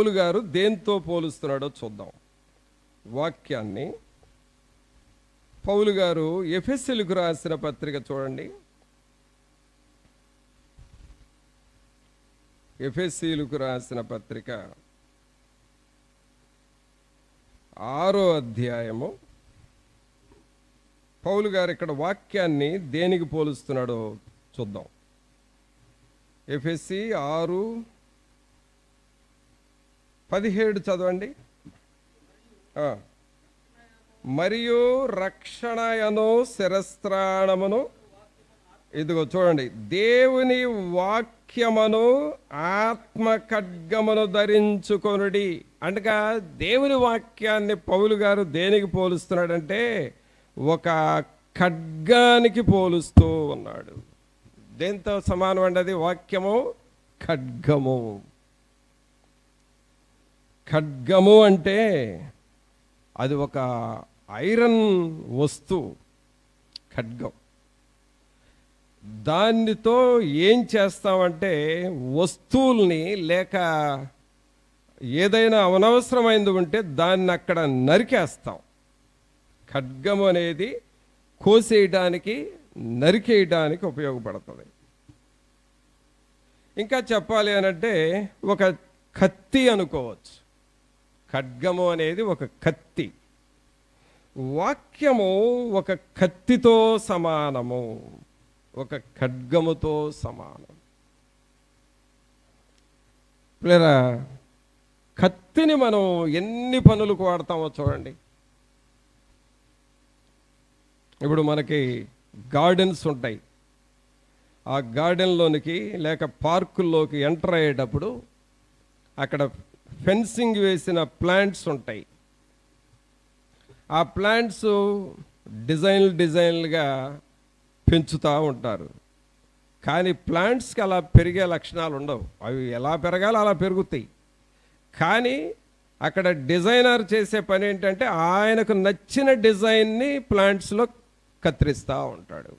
పౌలు గారు దేంతో పోలుస్తున్నాడో చూద్దాం. వాక్యాన్ని పౌలు గారు ఎఫెసీయులకు రాసిన పత్రిక చూడండి. ఎఫెసీయులకు రాసిన పత్రిక 6వ అధ్యాయము. పౌలు గారు ఇక్కడ వాక్యాన్ని దేనికి పోలుస్తున్నాడో చూద్దాం. ఎఫెసీ 6:17 చదవండి. మరియు రక్షణయను శిరస్త్రాణమును, ఇదిగో చూడండి, దేవుని వాక్యమును ఆత్మ ఖడ్గమును ధరించుకొనుడి. అనగా దేవుని వాక్యాన్ని పౌలు గారు దేనికి పోలుస్తున్నాడంటే ఒక ఖడ్గానికి పోలుస్తూ ఉన్నాడు. దేంతో సమానం అండి అది? వాక్యము ఖడ్గము. ఖడ్గము అంటే అది ఒక ఐరన్ వస్తువు. ఖడ్గం, దానితో ఏం చేస్తామంటే వస్తువుల్ని లేక ఏదైనా అనవసరమైనది ఉంటే దాన్ని అక్కడ నరికేస్తాం. ఖడ్గం అనేది కోసేయడానికి, నరికేయడానికి ఉపయోగపడుతుంది. ఇంకా చెప్పాలి అనంటే ఒక కత్తి అనుకోవచ్చు. ఖడ్గము అనేది ఒక కత్తి. వాక్యము ఒక కత్తితో సమానము, ఒక ఖడ్గముతో సమానం. లేదా కత్తిని మనం ఎన్ని పనులకు వాడతామో చూడండి. ఇప్పుడు మనకి గార్డెన్స్ ఉంటాయి. ఆ గార్డెన్లోనికి లేక పార్కుల్లోకి ఎంటర్ అయ్యేటప్పుడు అక్కడ ఫెన్సింగ్ వేసిన ప్లాంట్స్ ఉంటాయి. ఆ ప్లాంట్స్ డిజైన్లుగా పెంచుతూ ఉంటారు. కానీ ప్లాంట్స్కి అలా పెరిగే లక్షణాలు ఉండవు. అవి ఎలా పెరగాలో అలా పెరుగుతాయి. కానీ అక్కడ డిజైనర్ చేసే పని ఏంటంటే ఆయనకు నచ్చిన డిజైన్ని ప్లాంట్స్లో కత్తిరిస్తూ ఉంటాడు.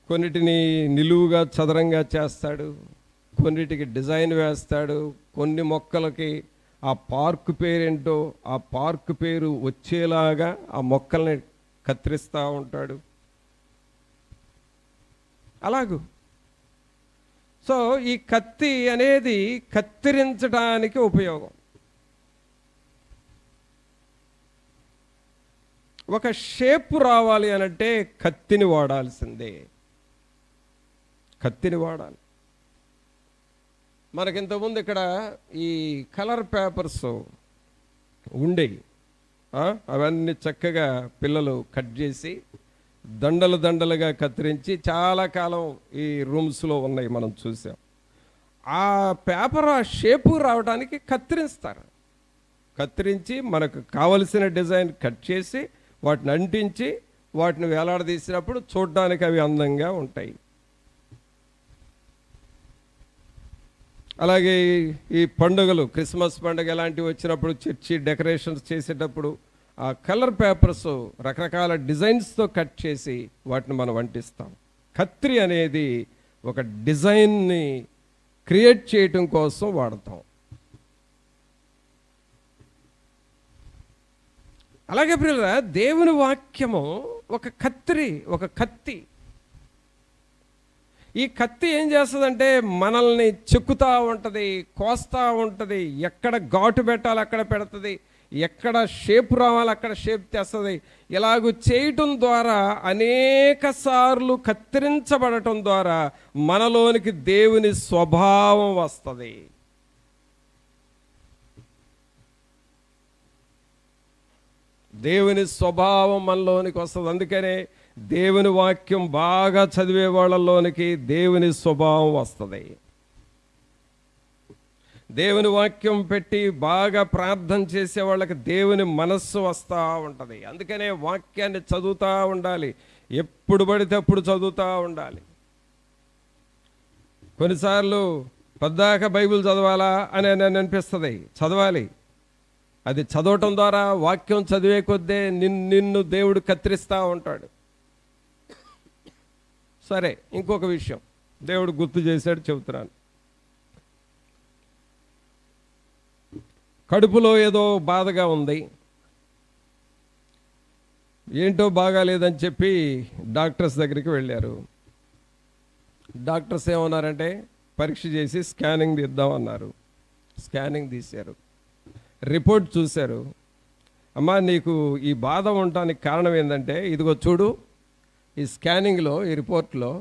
కొన్నిటిని నిలువుగా చదరంగా చేస్తాడు, కొన్నిటికి డిజైన్ వేస్తాడు. కొన్ని మొక్కలకి ఆ పార్క్ పేరేంటో ఆ పార్క్ పేరు వచ్చేలాగా ఆ మొక్కల్ని కత్తిరిస్తూ ఉంటాడు. అలాగూ సో ఈ కత్తి అనేది కత్తిరించడానికి ఉపయోగం. ఒక షేపు రావాలి అనంటే కత్తిని వాడాల్సిందే. కత్తిని వాడాలి. మనకింతకుముందు ఇక్కడ ఈ కలర్ పేపర్స్ ఉండేవి. అవన్నీ చక్కగా పిల్లలు కట్ చేసి దండలు దండలుగా కత్తిరించి చాలా కాలం ఈ రూమ్స్లో ఉన్నాయి, మనం చూసాం. ఆ పేపర్ ఆ షేపు రావడానికి కత్తిరిస్తారు. కత్తిరించి మనకు కావలసిన డిజైన్ కట్ చేసి వాటిని అంటించి వాటిని వేలాడదీసినప్పుడు చూడడానికి అవి అందంగా ఉంటాయి. అలాగే ఈ పండుగలు, క్రిస్మస్ పండుగ ఇలాంటివి వచ్చినప్పుడు చర్చి డెకరేషన్స్ చేసేటప్పుడు ఆ కలర్ పేపర్స్ రకరకాల డిజైన్స్తో కట్ చేసి వాటిని మనం అంటిస్తాం. కత్తి అనేది ఒక డిజైన్ని క్రియేట్ చేయటం కోసం వాడతాం. అలాగే ప్రియులారా, దేవుని వాక్యము ఒక కత్తి. ఈ కత్తి ఏం చేస్తుందంటే మనల్ని చెక్కుతూ ఉంటుంది, కోస్తూ ఉంటుంది. ఎక్కడ ఘాటు పెట్టాలి అక్కడ పెడుతుంది, ఎక్కడ షేప్ రావాలి అక్కడ షేప్ తెస్తుంది. ఇలాగూ చేయటం ద్వారా, అనేక సార్లు కత్తిరించబడటం ద్వారా మనలోనికి దేవుని స్వభావం వస్తుంది. దేవుని స్వభావం మనలోనికి వస్తుంది. అందుకనే దేవుని వాక్యం బాగా చదివే వాళ్ళలోనికి దేవుని స్వభావం వస్తుంది. దేవుని వాక్యం పెట్టి బాగా ప్రార్థన చేసే వాళ్ళకి దేవుని మనస్సు వస్తూ ఉంటుంది. అందుకనే వాక్యాన్ని చదువుతూ ఉండాలి. ఎప్పుడు పడితే అప్పుడు చదువుతూ ఉండాలి. కొన్నిసార్లు పద్దాక బైబిల్ చదవాలా అని అనిపిస్తుంది. చదవాలి. అది చదవటం ద్వారా, వాక్యం చదివే కొద్దే నిన్ను దేవుడు కత్తిరిస్తూ ఉంటాడు. సరే, ఇంకొక విషయం దేవుడు గుర్తు చేశాడు, చెబుతున్నాను. కడుపులో ఏదో బాధగా ఉంది, ఏంటో బాగాలేదని చెప్పి డాక్టర్స్ దగ్గరికి వెళ్ళారు. డాక్టర్స్ ఏమన్నారంటే పరీక్ష చేసి స్కానింగ్ తీద్దామన్నారు. స్కానింగ్ తీశారు, రిపోర్ట్ చూశారు. అమ్మా, నీకు ఈ బాధ ఉండటానికి కారణం ఏంటంటే ఇదిగో చూడు, ఈ స్కానింగ్లో, ఈ రిపోర్ట్లో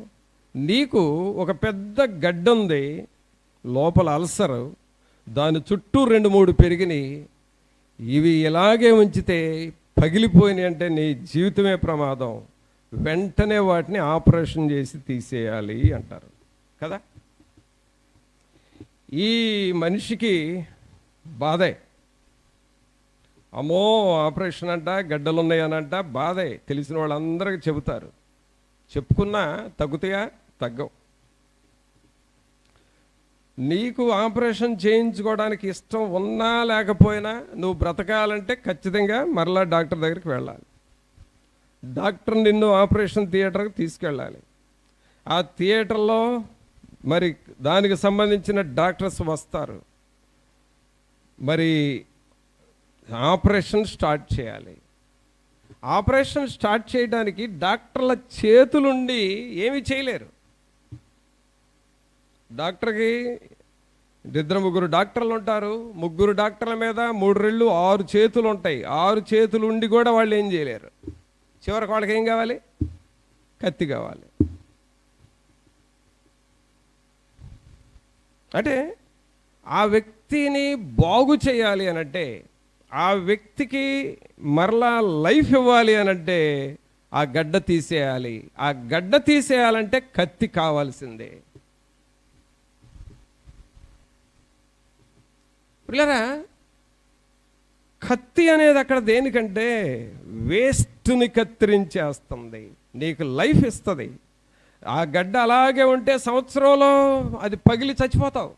నీకు ఒక పెద్ద గడ్డ ఉంది, లోపల అల్సరు, దాని చుట్టూ 2-3 పెరిగినాయి. ఇవి ఇలాగే ఉంచితే పగిలిపోయినాయి అంటే నీ జీవితమే ప్రమాదం, వెంటనే వాటిని ఆపరేషన్ చేసి తీసేయాలి అంటారు కదా. ఈ మనిషికి బాధే, అమ్మో ఆపరేషన్ అంట, గడ్డలు ఉన్నాయనంట, బాధే. తెలిసిన వాళ్ళందరికీ చెబుతారు, చెప్పుకున్నా తగ్గుతాయా? తగ్గవు. నీకు ఆపరేషన్ చేయించుకోవడానికి ఇష్టం ఉన్నా లేకపోయినా నువ్వు బ్రతకాలంటే ఖచ్చితంగా మరలా డాక్టర్ దగ్గరికి వెళ్ళాలి. డాక్టర్ నిన్ను ఆపరేషన్ థియేటర్కి తీసుకెళ్ళాలి. ఆ థియేటర్లో మరి దానికి సంబంధించిన డాక్టర్స్ వస్తారు. మరి ఆపరేషన్ స్టార్ట్ చేయాలి. ఆపరేషన్ స్టార్ట్ చేయడానికి డాక్టర్ల చేతులుండి ఏమీ చేయలేరు. డాక్టర్కి 2-3 డాక్టర్లు ఉంటారు. 3 డాక్టర్ల మీద 3 రెళ్ళు 6 చేతులు ఉంటాయి. 6 చేతులు ఉండి కూడా వాళ్ళు ఏం చేయలేరు. చివరికి వాళ్ళకి ఏం కావాలి? కత్తి కావాలి. అంటే ఆ వ్యక్తిని బాగు చేయాలి అనంటే, ఆ వ్యక్తికి మరలా లైఫ్ ఇవ్వాలి అనంటే ఆ గడ్డ తీసేయాలి. ఆ గడ్డ తీసేయాలంటే కత్తి కావాల్సిందే. పిల్లరా, కత్తి అనేది అక్కడ దేనికంటే వేస్ట్ని కత్తిరించేస్తుంది, నీకు లైఫ్ ఇస్తుంది. ఆ గడ్డ అలాగే ఉంటే సంవత్సరంలో అది పగిలి చచ్చిపోతావు.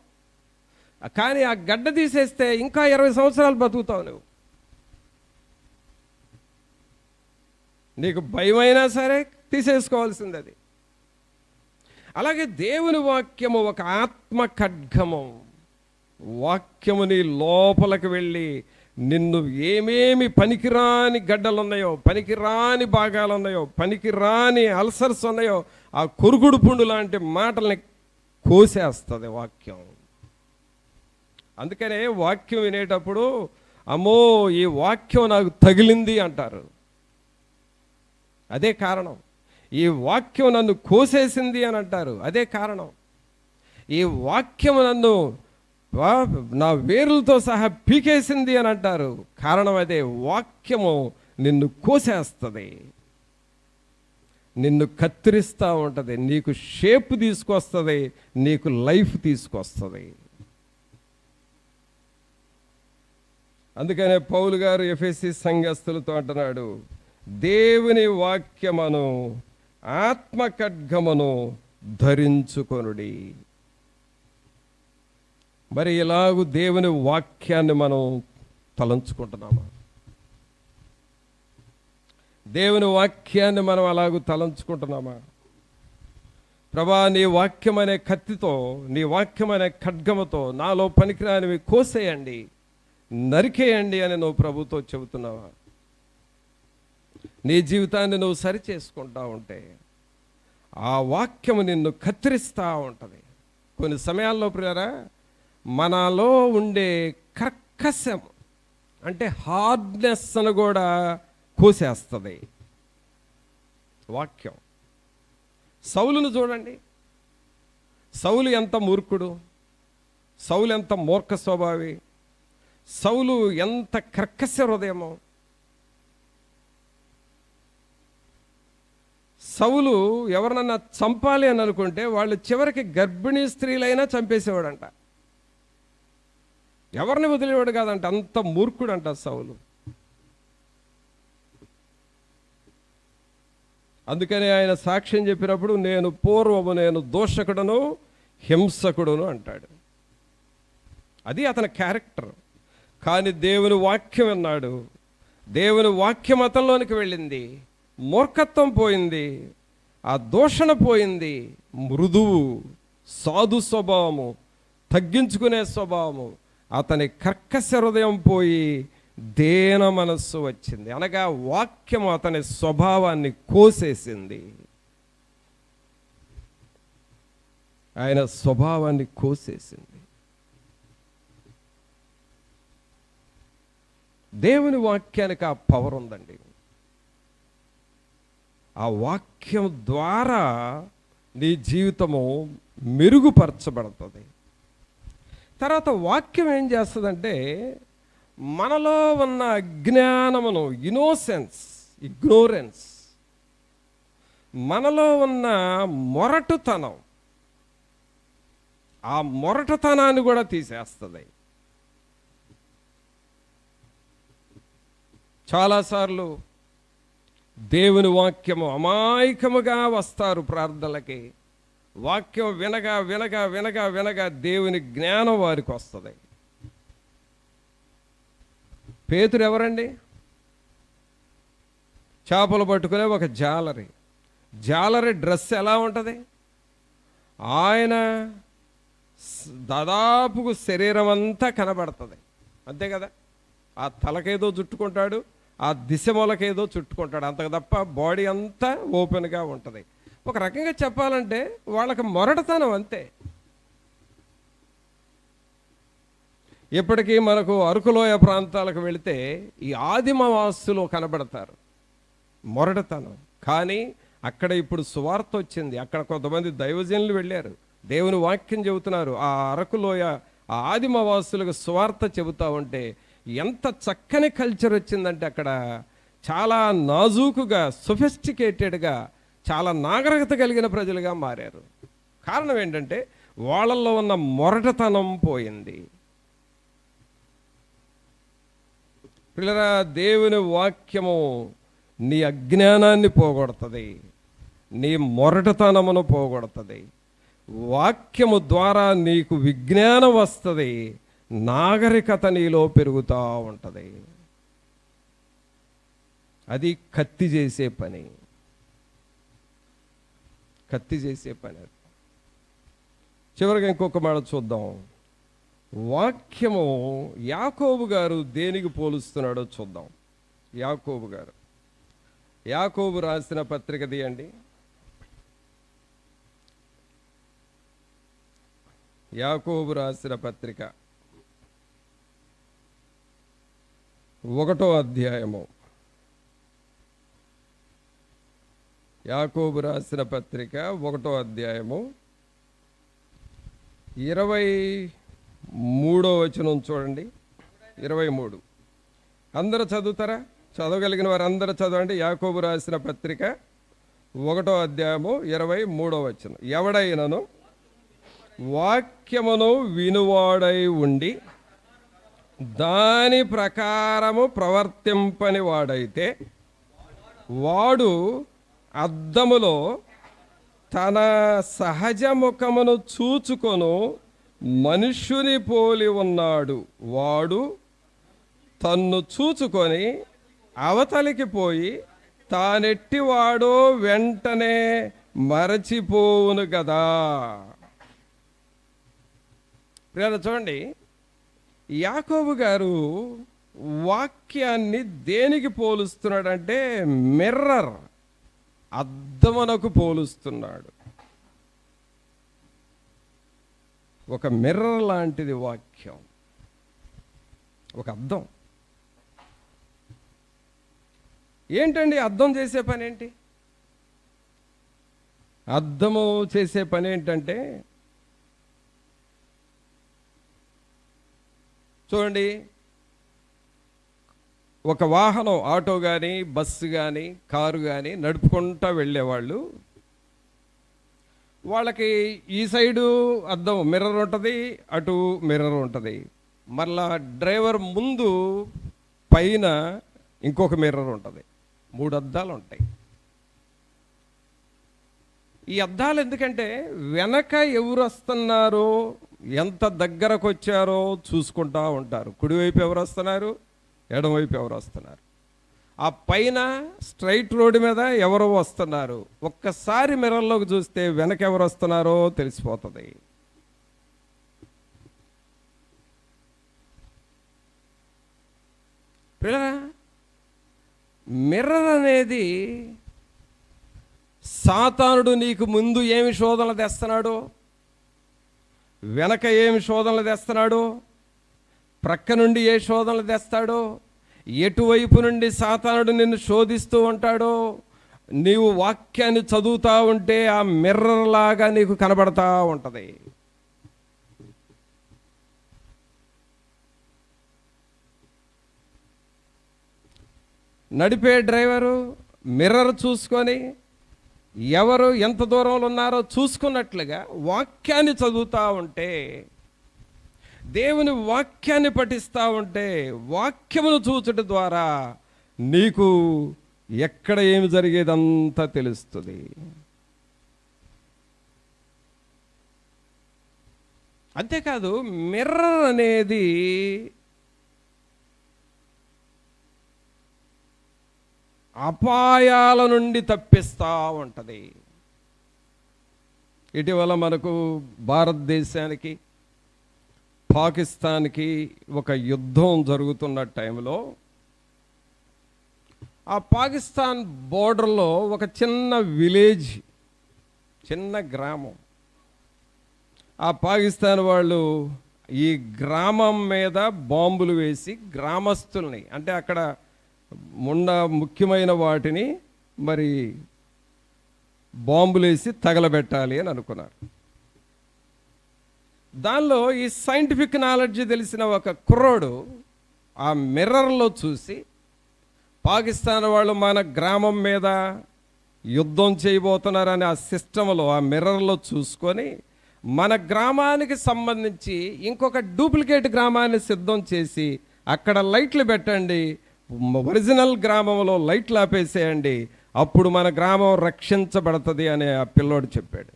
కానీ ఆ గడ్డ తీసేస్తే ఇంకా 20 సంవత్సరాలు బతుకుతావు నువ్వు. నీకు భయమైనా సరే తీసేసుకోవాల్సింది అది. అలాగే దేవుని వాక్యము ఒక ఆత్మ ఖడ్గము. వాక్యము నీ లోపలికి వెళ్ళి నిన్ను ఏమేమి పనికిరాని గడ్డలు ఉన్నాయో, పనికిరాని భాగాలు ఉన్నాయో, పనికిరాని అల్సర్స్ ఉన్నాయో, ఆ కొరుగుడు పుండు లాంటి మాటల్ని కోసేస్తుంది వాక్యం. అందుకనే వాక్యం వినేటప్పుడు అమ్మో ఈ వాక్యం నాకు తగిలింది అంటారు. అదే కారణం. ఈ వాక్యం నన్ను కోసేసింది అని అంటారు. అదే కారణం. ఈ వాక్యం నన్ను నా వేరులతో సహా పీకేసింది అని అంటారు. కారణం అదే. వాక్యము నిన్ను కోసేస్తుంది, నిన్ను కత్తిరిస్తూ ఉంటుంది, నీకు షేప్ తీసుకొస్తుంది, నీకు లైఫ్ తీసుకొస్తుంది. అందుకనే పౌలు గారు ఎఫెసీ సంఘస్థులతో అంటున్నాడు, దేవుని వాక్యమును ఆత్మ ఖడ్గమును ధరించుకొనుడి. మరి ఇలాగూ దేవుని వాక్యాన్ని మనం తలంచుకుంటున్నామా? దేవుని వాక్యాన్ని మనం అలాగూ తలంచుకుంటున్నామా? ప్రభా, నీ వాక్యం అనే కత్తితో, నీ వాక్యం అనే ఖడ్గముతో నాలో పనికిరానివి కోసేయండి, నరికేయండి అని నువ్వు ప్రభుతో చెబుతున్నావా? నీ జీవితాన్ని నువ్వు సరి చేసుకుంటా ఉంటే ఆ వాక్యము నిన్ను కత్తిరిస్తూ ఉంటుంది. కొన్ని సమయాల్లో ప్రియరా, మనలో ఉండే కర్కశం అంటే హార్డ్నెస్ను కూడా కోసేస్తుంది వాక్యం. సౌలును చూడండి, సౌలు ఎంత మూర్ఖుడు, సౌలు ఎంత మూర్ఖ స్వభావి, సౌలు ఎంత కర్కశ హృదయమో. సౌలు ఎవరినన్నా చంపాలి అని అనుకుంటే వాళ్ళు చివరికి గర్భిణీ స్త్రీలైనా చంపేసేవాడంట, ఎవరిని వదిలేవాడు కాదంట, అంత మూర్ఖుడు అంట సౌలు. అందుకనే ఆయన సాక్ష్యం చెప్పినప్పుడు నేను దోషకుడను హింసకుడును అంటాడు. అది అతని క్యారెక్టర్. కానీ దేవుని వాక్యం అన్నాడు, దేవుని వాక్యం అతనిలోనికి వెళ్ళింది, మూర్ఖత్వం పోయింది, ఆ దూషణ పోయింది, మృదువు, సాధు స్వభావము, తగ్గించుకునే స్వభావము, అతని కర్కశ హృదయం పోయి దేన మనస్సు వచ్చింది. అనగా వాక్యం అతని స్వభావాన్ని కోసేసింది. ఆయన స్వభావాన్ని కోసేసింది. దేవుని వాక్యానికి ఆ పవర్ ఉందండి. ఆ వాక్యం ద్వారా నీ జీవితము మెరుగుపరచబడుతుంది. తర్వాత వాక్యం ఏం చేస్తుందంటే మనలో ఉన్న అజ్ఞానమును, ఇగ్నోరెన్స్, మనలో ఉన్న మొరటుతనం, ఆ మొరటుతనాన్ని కూడా తీసేస్తుంది. చాలాసార్లు దేవుని వాక్యము అమాయకముగా వస్తారు ప్రార్థనలకి. వాక్యం వినగా వినగా వినగా వినగా దేవుని జ్ఞానం వారికి వస్తుంది. పేతురు ఎవరండి? చేపలు పట్టుకునే ఒక జాలరి డ్రెస్ ఎలా ఉంటుంది? ఆయన దాదాపుకు శరీరం అంతా కనబడుతుంది, అంతే కదా. ఆ తలకేదో చుట్టుకుంటాడు, ఆ దిశమూలకేదో చుట్టుకుంటాడు, అంతకు తప్ప బాడీ అంతా ఓపెన్గా ఉంటుంది. ఒక రకంగా చెప్పాలంటే వాళ్ళకి మొరటతనం అంతే. ఇప్పటికీ మనకు అరకులోయ ప్రాంతాలకు వెళితే ఈ ఆదిమవాసులు కనబడతారు, మొరటతనం. కానీ అక్కడ ఇప్పుడు సువార్త వచ్చింది, అక్కడ కొంతమంది దైవజనులు వెళ్ళారు, దేవుని వాక్యం చెబుతున్నారు. ఆ అరకులోయ ఆ ఆదిమవాసులకు సువార్త చెబుతూ ఉంటే ఎంత చక్కని కల్చర్ వచ్చిందంటే అక్కడ చాలా నాజూకుగా, సొఫిస్టికేటెడ్గా, చాలా నాగరికత కలిగిన ప్రజలుగా మారారు. కారణం ఏంటంటే వాళ్ళల్లో ఉన్న మొరటతనం పోయింది. పిల్లరా, దేవుని వాక్యము నీ అజ్ఞానాన్ని పోగొడుతుంది, నీ మొరటతనమును పోగొడుతుంది. వాక్యము ద్వారా నీకు విజ్ఞానం వస్తుంది, నాగరికత నీలో పెరుగుతూ ఉంటుంది. అది కత్తి చేసే పని. చివరిగా ఇంకొక మాట చూద్దాం. వాక్యము యాకోబు గారు దేనికి పోలుస్తున్నాడో చూద్దాం. యాకోబు రాసిన పత్రిక తీయండి. యాకోబు రాసిన పత్రిక 1వ అధ్యాయము. యాకోబు రాసిన పత్రిక 1వ అధ్యాయము 23వ వచనం చూడండి. 23 అందరూ చదువుతారా? చదవగలిగిన వారు అందరూ చదవండి. యాకోబు రాసిన పత్రిక 1వ అధ్యాయము 23వ వచనం. ఎవడైనను వాక్యమును వినువాడై ఉండి దాని ప్రకారము ప్రవర్తింపని వాడైతే వాడు అద్దములో తన సహజ ముఖమును చూచుకొను మనుష్యుని పోలి ఉన్నాడు. వాడు తన్ను చూచుకొని అవతలికి పోయి తానెట్టివాడో వెంటనే మరచిపోవును కదా. చూడండి, యాకోబు గారు వాక్యాన్ని దేనికి పోలుస్తున్నాడంటే మిర్రర్, అద్దమునకు పోలుస్తున్నాడు. ఒక మిర్రర్ లాంటిది వాక్యం, ఒక అద్దం. ఏంటండి అద్దం చేసే పని ఏంటి? అద్దము చేసే పని ఏంటంటే, చూడండి, ఒక వాహనం, ఆటో కానీ, బస్సు కానీ, కారు కానీ నడుపుకుంటూ వెళ్ళేవాళ్ళు, వాళ్ళకి ఈ సైడు అద్దం మిర్రర్ ఉంటుంది, అటు మిర్రర్ ఉంటుంది. మరలా డ్రైవర్ ముందు పైన ఇంకొక మిర్రర్ ఉంటుంది. 3 అద్దాలు ఉంటాయి. ఈ అద్దాలు ఎందుకంటే వెనక ఎవరు వస్తున్నారో, ఎంత దగ్గరకు వచ్చారో చూసుకుంటూ ఉంటారు. కుడివైపు ఎవరు వస్తున్నారు, ఎడమవైపు ఎవరు వస్తున్నారు, ఆ పైన స్ట్రైట్ రోడ్డు మీద ఎవరు వస్తున్నారు. ఒక్కసారి మిర్రర్లోకి చూస్తే వెనక ఎవరు వస్తున్నారో తెలిసిపోతుంది. పిల్లరా, మిర్రర్ అనేది సాతానుడు నీకు ముందు ఏమి శోధనలు తెస్తున్నాడు, వెనక ఏమి శోధనలు తెస్తున్నాడు, ప్రక్క నుండి ఏ శోధనలు తెస్తాడో, ఎటువైపు నుండి సాతానుడు నిన్ను శోధిస్తూ ఉంటాడో, నీవు వాక్యాన్ని చదువుతూ ఉంటే ఆ మిర్రర్ లాగా నీకు కనబడతా ఉంటుంది. నడిపే డ్రైవరు మిర్రర్ చూసుకొని ఎవరు ఎంత దూరంలో ఉన్నారో చూసుకున్నట్లుగా వాక్యాన్ని చదువుతూ ఉంటే, దేవుని వాక్యాన్ని పఠిస్తూ ఉంటే, వాక్యమును చూచుట ద్వారా నీకు ఎక్కడ ఏమి జరిగేదంతా తెలుస్తుంది. అంతేకాదు, మిర్రర్ అనేది అపాయాల నుండి తప్పిస్తూ ఉంటుంది. ఇటీవల మనకు భారతదేశానికి పాకిస్తాన్కి ఒక యుద్ధం జరుగుతున్న టైంలో ఆ పాకిస్తాన్ బోర్డర్లో ఒక చిన్న విలేజ్, చిన్న గ్రామం, ఆ పాకిస్తాన్ వాళ్ళు ఈ గ్రామం మీద బాంబులు వేసి గ్రామస్తుల్ని, అంటే అక్కడ ఉన్న ముఖ్యమైన వాటిని మరి బాంబులేసి తగలబెట్టాలి అని అనుకున్నారు. దానిలో ఈ సైంటిఫిక్ నాలెడ్జ్ తెలిసిన ఒక కుర్రోడు ఆ మిర్రర్లో చూసి, పాకిస్తాన్ వాళ్ళు మన గ్రామం మీద యుద్ధం చేయబోతున్నారని ఆ సిస్టంలో ఆ మిర్రర్లో చూసుకొని, మన గ్రామానికి సంబంధించి ఇంకొక డూప్లికేట్ గ్రామాన్ని సిద్ధం చేసి అక్కడ లైట్లు పెట్టండి, ఒరిజినల్ గ్రామంలో లైట్లు ఆపేసేయండి, అప్పుడు మన గ్రామం రక్షించబడుతుంది అని ఆ పిల్లోడు చెప్పాడు.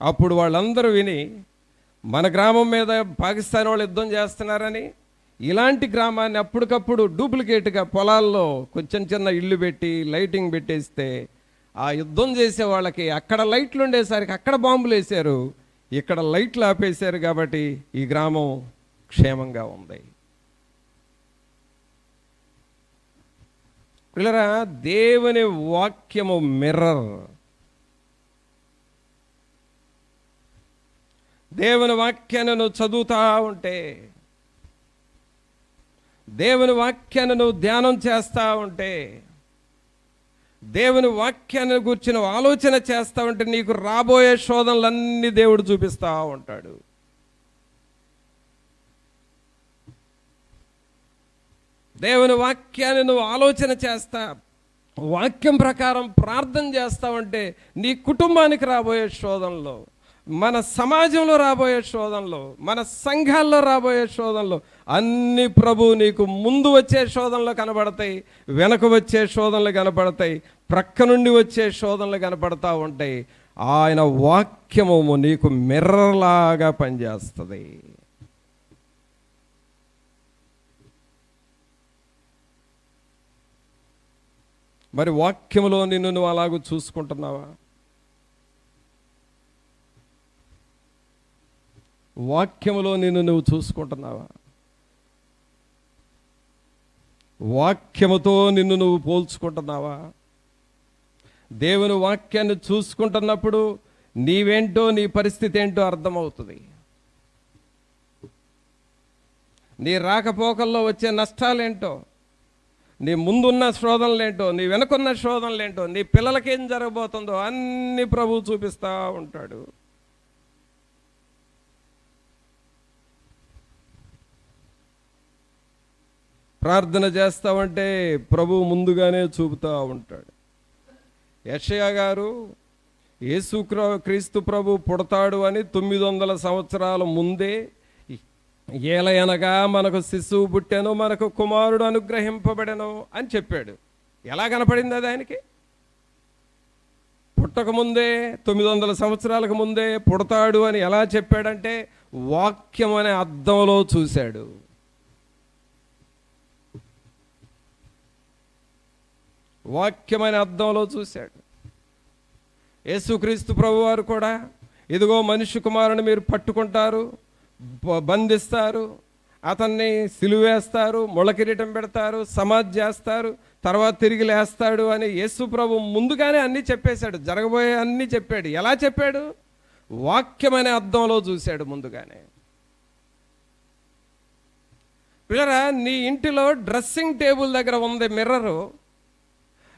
అప్పుడు వాళ్ళందరూ విని, మన గ్రామం మీద పాకిస్తాన్ వాళ్ళు యుద్ధం చేస్తున్నారని ఇలాంటి గ్రామాన్ని అప్పటికప్పుడు డూప్లికేట్గా పొలాల్లో కొంచెం చిన్న ఇల్లు పెట్టి లైటింగ్ పెట్టేస్తే, ఆ యుద్ధం చేసే వాళ్ళకి అక్కడ లైట్లు ఉండేసరికి అక్కడ బాంబులు వేశారు, ఇక్కడ లైట్లు ఆపేశారు, కాబట్టి ఈ గ్రామం క్షేమంగా ఉంది. పిల్లరా, దేవుని వాక్యము మిర్రర్. దేవుని వాక్యాన్ని నువ్వు చదువుతా ఉంటే, దేవుని వాక్యాన్ని నువ్వు ధ్యానం చేస్తూ ఉంటే, దేవుని వాక్యాన్ని గురించి నువ్వు ఆలోచన చేస్తూ ఉంటే, నీకు రాబోయే శోధనలన్నీ దేవుడు చూపిస్తూ ఉంటాడు. దేవుని వాక్యాన్ని నువ్వు ఆలోచన చేస్తా, వాక్యం ప్రకారం ప్రార్థన చేస్తా ఉంటే, నీ కుటుంబానికి రాబోయే శోధనలో, మన సమాజంలో రాబోయే శోధనలో, మన సంఘాల్లో రాబోయే శోధనలో అన్ని ప్రభు నీకు ముందు వచ్చే శోధనలు కనబడతాయి, వెనక వచ్చే శోధనలు కనబడతాయి, ప్రక్క నుండి వచ్చే శోధనలు కనబడతా ఉంటాయి. ఆయన వాక్యము నీకు మిర్రర్లాగా పనిచేస్తుంది. మరి వాక్యములో నిన్ను నువ్వు అలాగూ చూసుకుంటున్నావా? వాక్యములో నిన్ను నువ్వు చూసుకుంటున్నావా? వాక్యముతో నిన్ను నువ్వు పోల్చుకుంటున్నావా? దేవుని వాక్యాన్ని చూసుకుంటున్నప్పుడు నీవేంటో, నీ పరిస్థితి ఏంటో అర్థమవుతుంది. నీ రాకపోకల్లో వచ్చే నష్టాలేంటో, నీ ముందున్న శోధనలేంటో, నీ వెనుకున్న శోధనలేంటో, నీ పిల్లలకేం జరగబోతుందో అన్ని ప్రభువు చూపిస్తూ ఉంటాడు. ప్రార్థన చేస్తామంటే ప్రభువు ముందుగానే చూపుతూ ఉంటాడు. యెషయా గారు క్రీస్తు ప్రభు పుడతాడు అని 900 సంవత్సరాల ముందే, ఏలయనగా మనకు శిశువు పుట్టెను, మనకు కుమారుడు అనుగ్రహింపబడెను అని చెప్పాడు. ఎలా కనపడింది అది ఆయనకి? పుట్టకముందే 900 సంవత్సరాలకు ముందే పుడతాడు అని ఎలా చెప్పాడంటే, వాక్యం అనే అద్దంలో చూశాడు. వాక్యమైన అద్దంలో చూశాడు. యేసుక్రీస్తు ప్రభు వారు కూడా, ఇదిగో మనిషి కుమారుని మీరు పట్టుకుంటారు, బంధిస్తారు, అతన్ని సిలువేస్తారు, ముళ్ళకిరీటం పెడతారు, సమాధి చేస్తారు, తర్వాత తిరిగి లేస్తాడు అని యేసు ప్రభు ముందుగానే అన్నీ చెప్పేశాడు. జరగబోయే అన్నీ చెప్పాడు. ఎలా చెప్పాడు? వాక్యం అనే అద్దంలో చూశాడు ముందుగానే. పిల్లరా, నీ ఇంటిలో డ్రెస్సింగ్ టేబుల్ దగ్గర ఉంది మిర్రరు.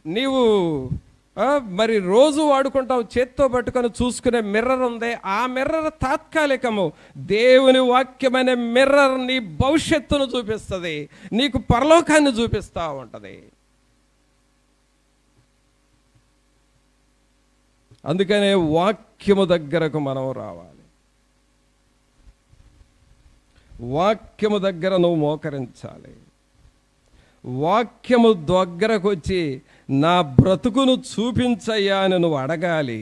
నీవు మరి రోజు వాడుకుంటావు, చేత్తో పట్టుకొని చూసుకునే మిర్రర్ ఉంది. ఆ మిర్రర్ తాత్కాలికము. దేవుని వాక్యమనే మిర్రర్ నీ భవిష్యత్తును చూపిస్తుంది, నీకు పరలోకాన్ని చూపిస్తూ ఉంటుంది. అందుకనే వాక్యము దగ్గరకు మనం రావాలి. వాక్యము దగ్గర నువ్వు మోకరించాలి. వాక్యము దగ్గరకు వచ్చి నా బ్రతుకును చూపించయ్యా అని నువ్వు అడగాలి.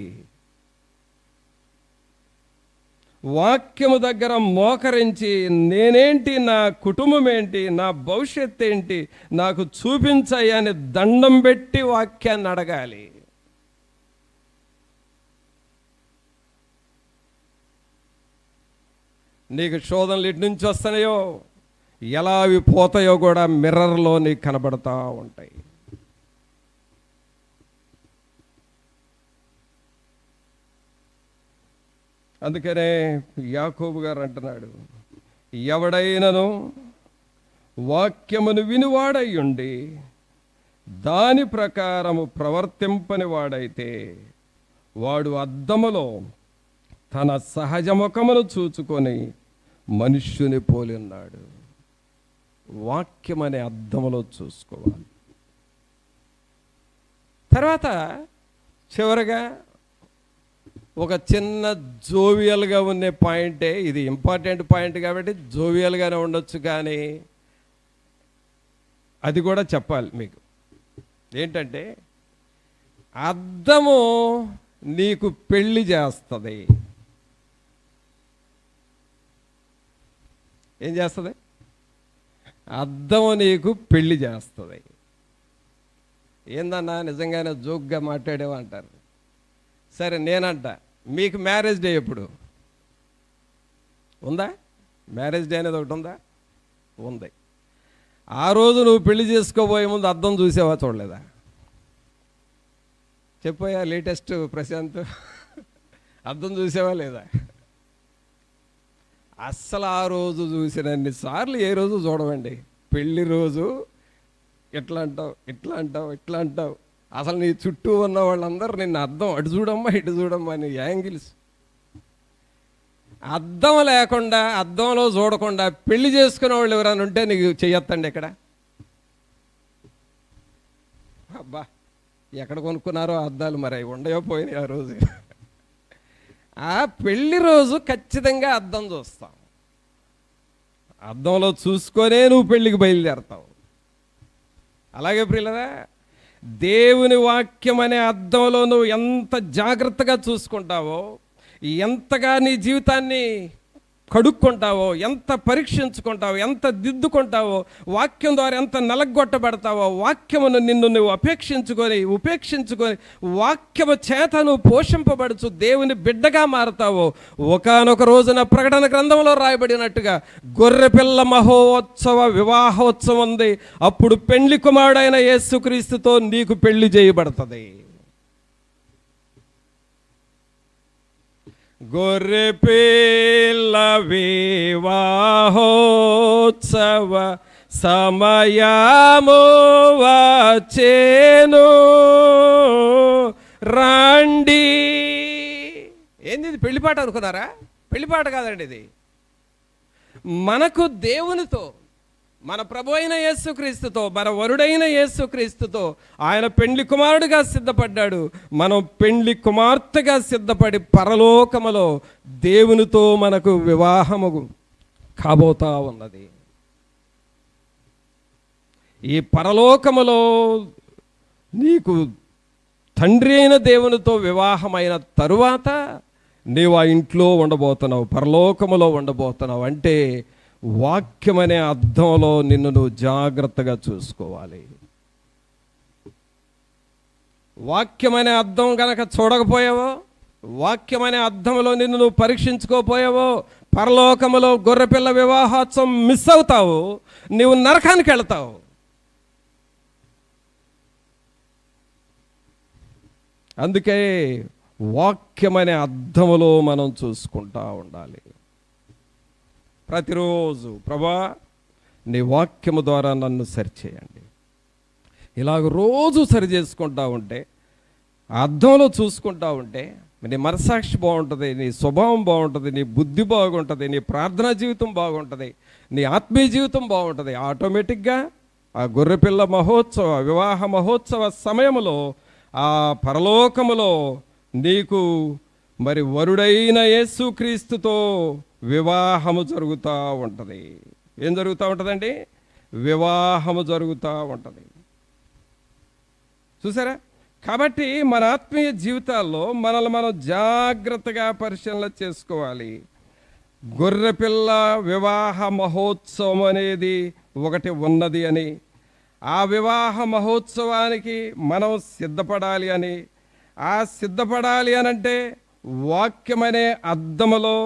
వాక్యము దగ్గర మోకరించి నేనేంటి, నా కుటుంబం ఏంటి, నా భవిష్యత్తు ఏంటి, నాకు చూపించయ్యా అని దండం పెట్టి వాక్యాన్ని అడగాలి. నీకు శోధనలు ఎటు నుంచి వస్తున్నాయో, ఎలా అవి పోతాయో కూడా మిర్రర్లో నీకు కనబడతా ఉంటాయి. అందుకనే యాకోబు గారు అంటున్నాడు, ఎవడైనను వాక్యమును వినివాడయ్యుండి దాని ప్రకారము ప్రవర్తింపని వాడైతే వాడు అద్దములో తన సహజ ముఖమును చూచుకొని మనుష్యుని పోలి ఉన్నాడు. వాక్యం అనే అద్దములో చూసుకోవాలి. తర్వాత చివరగా ఒక చిన్న జోవియల్గా ఉండే పాయింటే, ఇది ఇంపార్టెంట్ పాయింట్ కాబట్టి జోవియల్గానే ఉండొచ్చు, కానీ అది కూడా చెప్పాలి మీకు. ఏంటంటే, అద్దము నీకు పెళ్లి చేస్తుంది. ఏం చేస్తుంది? అద్దము నీకు పెళ్లి చేస్తుంది. ఏందన్నా నిజంగానే జోక్గా మాట్లాడేవంటారు. సరే, నేనంట, మీకు మ్యారేజ్ డే ఎప్పుడు ఉందా? మ్యారేజ్ డే అనేది ఒకటి ఉందా? ఉంది. ఆ రోజు నువ్వు పెళ్లి చేసుకోబోయే ముందు అద్దం చూసావా, చూడలేదా? చెప్పాయా లేటెస్ట్ ప్రశాంత్, అద్దం చూసావా లేదా? అస్సలు ఆ రోజు చూసినన్ని సార్లు ఏ రోజు చూడవండి. పెళ్లి రోజు ఎట్లా అంటావు, ఇట్లా అంటావు, ఇట్లా అంటావు. అసలు నీ చుట్టూ ఉన్న వాళ్ళందరూ నిన్ను అద్దం అటు చూడమ్మా ఇటు చూడమ్మా అని యాంగిల్స్. అద్దం లేకుండా, అద్దంలో చూడకుండా పెళ్లి చేసుకునే వాళ్ళు ఎవరైనా ఉంటే నీకు చెయ్యొత్తండి ఇక్కడ. అబ్బా, ఎక్కడ కొనుక్కున్నారో అద్దాలు, మరి అవి ఉండయో పోయినాయి ఆ రోజు. ఆ పెళ్లి రోజు ఖచ్చితంగా అద్దం చూస్తాం. అద్దంలో చూసుకొనే నువ్వు పెళ్లికి బయలుదేరతావు. అలాగే ప్రియులరా, దేవుని వాక్యం అనే అద్దంలో నువ్వు ఎంత జాగ్రత్తగా చూసుకుంటావో, ఎంతగా నీ జీవితాన్ని కడుక్కుంటావో, ఎంత పరీక్షించుకుంటావో, ఎంత దిద్దుకుంటావో, వాక్యం ద్వారా ఎంత నలగొట్టబడతావో, వాక్యమును నిన్ను నువ్వు ఉపేక్షించుకొని వాక్యము చేత నువ్వు పోషింపబడుచు దేవుని బిడ్డగా మారుతావో, ఒకానొక రోజున ప్రకటన గ్రంథంలో రాయబడినట్టుగా గొర్రెపిల్ల మహోత్సవ వివాహోత్సవం ఉంది. అప్పుడు పెండ్లి కుమారుడైన యేసుక్రీస్తుతో నీకు పెళ్లి చేయబడుతుంది. గొర్రెపిల్ల వివాహోత్సవ సమయము వచ్చెను రండి. ఏంది ఇది? పెళ్లిపాట అనుకున్నారా? పెళ్లిపాట కాదండి ఇది. మనకు దేవునితో, మన ప్రభు అయిన యేసుక్రీస్తుతో, మన వరుడైన యేసుక్రీస్తుతో ఆయన పెండ్లి కుమారుడిగా సిద్ధపడ్డాడు. మనం పెండ్లి కుమార్తెగా సిద్ధపడి పరలోకములో దేవునితో మనకు వివాహము కాబోతా ఉన్నది. ఈ పరలోకములో నీకు తండ్రి అయిన దేవునితో వివాహమైన తరువాత నీవు ఆ ఇంట్లో ఉండబోతున్నావు, పరలోకములో ఉండబోతున్నావు. అంటే వాక్యం అనే అర్థంలో నిన్ను నువ్వు జాగ్రత్తగా చూసుకోవాలి. వాక్యం అనే అర్థం కనుక చూడకపోయావో, వాక్యం అనే అర్థంలో నిన్ను నువ్వు పరీక్షించుకోపోయావో, పరలోకములో గొర్రెపిల్ల వివాహోత్సవం మిస్ అవుతావు, నీవు నరకానికి వెళ్తావు. అందుకే వాక్యమనే అద్దములో మనం చూసుకుంటా ఉండాలి. ప్రతిరోజు ప్రభా నీ వాక్యము ద్వారా నన్ను సరిచేయండి. ఇలాగ రోజు సరి చేసుకుంటా ఉంటే, అద్దంలో చూసుకుంటా ఉంటే నీ మనసాక్షి బాగుంటుంది, నీ స్వభావం బాగుంటుంది, నీ బుద్ధి బాగుంటుంది, నీ ప్రార్థనా జీవితం బాగుంటుంది, నీ ఆత్మీయ జీవితం బాగుంటుంది. ఆటోమేటిక్గా ఆ గొర్రెపిల్ల మహోత్సవ వివాహ మహోత్సవ సమయంలో ఆ పరలోకములో నీకు మరి వరుడైన యేసుక్రీస్తుతో వివాహము జరుగుతూ ఉంటుంది. ఏం జరుగుతూ ఉంటుందండి? వివాహము జరుగుతూ ఉంటుంది. చూసారా? కాబట్టి మన ఆత్మీయ జీవితాల్లో మనల్ని మనం జాగ్రత్తగా పరిశీలన చేసుకోవాలి. గొర్రెపిల్ల వివాహ మహోత్సవం అనేది ఒకటి ఉన్నది అని, ఆ వివాహ మహోత్సవానికి మనం సిద్ధపడాలి అని, ఆ సిద్ధపడాలి అనంటే వాక్యమనే అద్దములో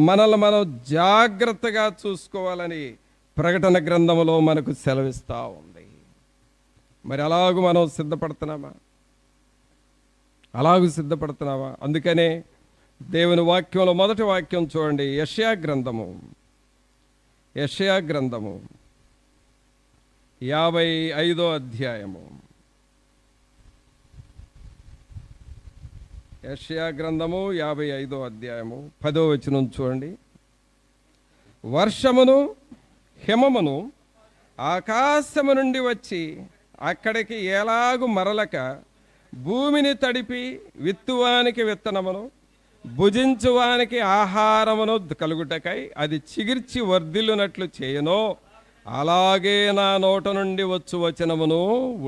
మనల్ని మనం జాగ్రత్తగా చూసుకోవాలని ప్రకటన గ్రంథములో మనకు సెలవిస్తూ ఉంది. మరి అలాగూ మనం సిద్ధపడుతున్నామా? అలాగూ సిద్ధపడుతున్నావా? అందుకనే దేవుని వాక్యంలో మొదటి వాక్యం చూడండి. యెషయా గ్రంథము 55వ అధ్యాయము. యెషయా గ్రంథము 55వ అధ్యాయము 10వ వచనం చూడండి. వర్షమును హిమమును ఆకాశము నుండి వచ్చి అక్కడికి ఎలాగు మరలక భూమిని తడిపి విత్తువానికి విత్తనమును భుజించువానికి ఆహారమును కలుగుటకై అది చిగిర్చి వర్ధిల్లునట్లు చేయనో అలాగే నా నోట నుండి వచ్చు వచనమును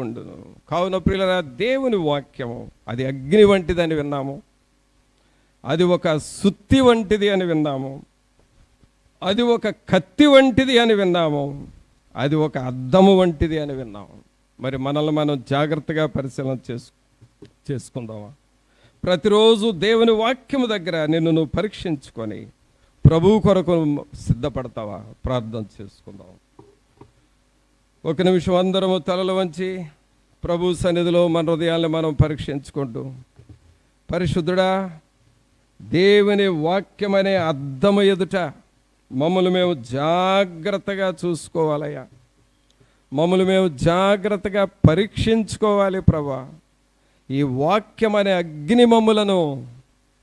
ఉండును. కావున ప్రియులారా, దేవుని వాక్యము అది అగ్ని వంటిదని విన్నాము, అది ఒక సుత్తి వంటిది అని విన్నాము, అది ఒక కత్తి వంటిది అని విన్నాము, అది ఒక అద్దము వంటిది అని విన్నాము. మరి మనల్ని మనం జాగ్రత్తగా పరిశీలన చేసుకుందామా? ప్రతిరోజు దేవుని వాక్యము దగ్గర నిన్ను నువ్వు పరీక్షించుకొని ప్రభువు కొరకు సిద్ధపడతావా? ప్రార్థన చేసుకుందాం. ఒక నిమిషం అందరము తలలు వంచి ప్రభు సన్నిధిలో మన హృదయాన్ని మనం పరీక్షించుకుంటూ, పరిశుద్ధుడా, దేవుని వాక్యమనే అద్దము ఎదుట మమ్మల్ని మేము జాగ్రత్తగా చూసుకోవాలయ్యా. మమ్మల్ని మేము జాగ్రత్తగా పరీక్షించుకోవాలి ప్రభా. ఈ వాక్యమనే అగ్ని మమ్ములను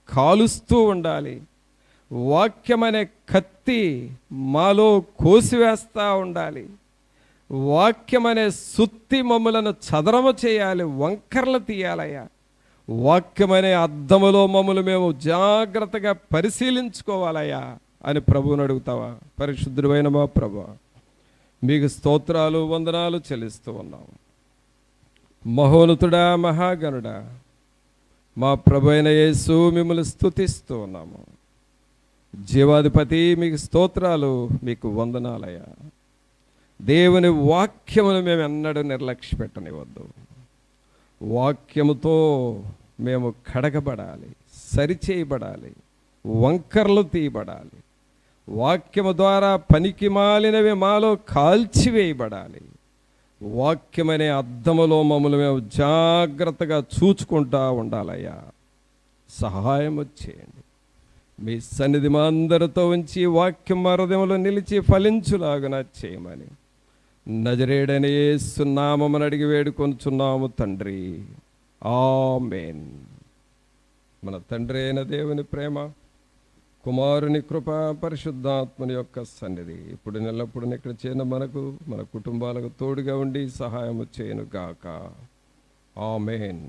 కాలుస్తూ ఉండాలి. వాక్యమనే కత్తి మాలో కోసివేస్తూ ఉండాలి. వాక్యమనే సుత్తి మమ్ములను చదరము చేయాలి, వంకర్లు తీయాలయ్యా. వాక్యమనే అద్దములో మమ్మల్ని మేము జాగ్రత్తగా పరిశీలించుకోవాలయ్యా అని ప్రభువుని అడుగుతావా? పరిశుద్ధుడైన మా ప్రభువా, మీకు స్తోత్రాలు వందనాలు చెల్లిస్తూ ఉన్నాము. మహోన్నతుడా, మహాగణుడా, మా ప్రభు అయిన యేసు మిమ్మల్ని స్తుతిస్తూ ఉన్నాము. జీవాధిపతి, మీకు స్తోత్రాలు, మీకు వందనాలయ్యా. దేవుని వాక్యమును మేము ఎన్నడూ నిర్లక్ష్య పెట్టనివద్దు. వాక్యముతో మేము కడగబడాలి, సరిచేయబడాలి, వంకర్లు తీయబడాలి. వాక్యము ద్వారా పనికి మాలినవి మాలో కాల్చివేయబడాలి. వాక్యమనే అద్దములో మమ్మల్ని మేము జాగ్రత్తగా చూచుకుంటా ఉండాలయ్యా. సహాయం చేయండి. మీ సన్నిధి మా అందరితో ఉంచి వాక్యం మా హృదయంలో నిలిచి ఫలించులాగున చేయమని నజరేయుడైన యేసు నామమున అడిగి వేడుకొనుచున్నాము తండ్రి, ఆమేన్. మన తండ్రి అయిన దేవుని ప్రేమ, కుమారుని కృప, పరిశుద్ధాత్మని యొక్క సన్నిధి ఇప్పుడు నెల్లప్పుడు ఇక్కడ చేయను మనకు, మన కుటుంబాలకు తోడుగా ఉండి సహాయము చేయను గాక. ఆమేన్.